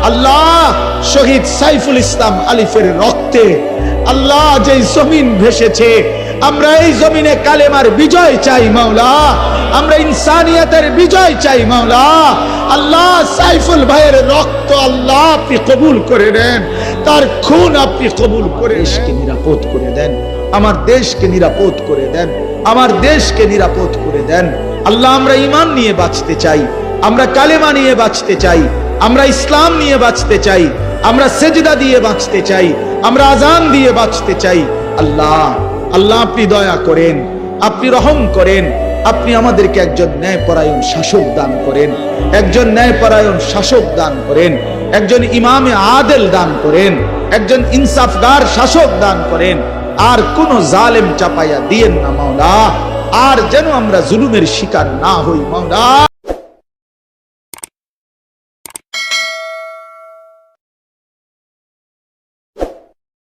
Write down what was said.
আল্লাহ শহীদ সাইফুল ইসলাম আলিফের রক্তে আল্লাহ যে জমিন ভেসেছে, আমরা এই জমিনে কালেমার বিজয় চাই মাওলা, আমরা ইনসানিয়তের বিজয় চাই মাওলা। আল্লাহ সাইফুল ভাইয়ের রক্ত আল্লাহ আপনি কবুল করে নেন, তার খুন আপনি কবুল করে দেশকে নিরাপদ করে দেন, আমার দেশকে নিরাপদ করে দেন, আমার দেশকে নিরাপদ করে দেন। আল্লাহ আমরা ঈমান নিয়ে বাঁচতে চাই, আমরা কালেমা নিয়ে বাঁচতে চাই, আমরা ইসলাম নিয়ে বাঁচতে চাই, আমরা সেজদা দিয়ে বাঁচতে চাই, আমরা আজান দিয়ে বাঁচতে চাই। আল্লাহ আল্লাহ আপনি দয়া করেন, আপনি রহম করেন, আপনি আমাদেরকে একজন ন্যায়পরায়ণ শাসক দান করেন, একজন ন্যায়পরায়ণ শাসক দান করেন, একজন ইমামে আদেল দান করেন, একজন ইনসাফগার শাসক দান করেন। আর কোন জালেম চাপাইয়া দিয়েন না মাওলা, আর যেন আমরা জুলুমের শিকার না হই মাওলা।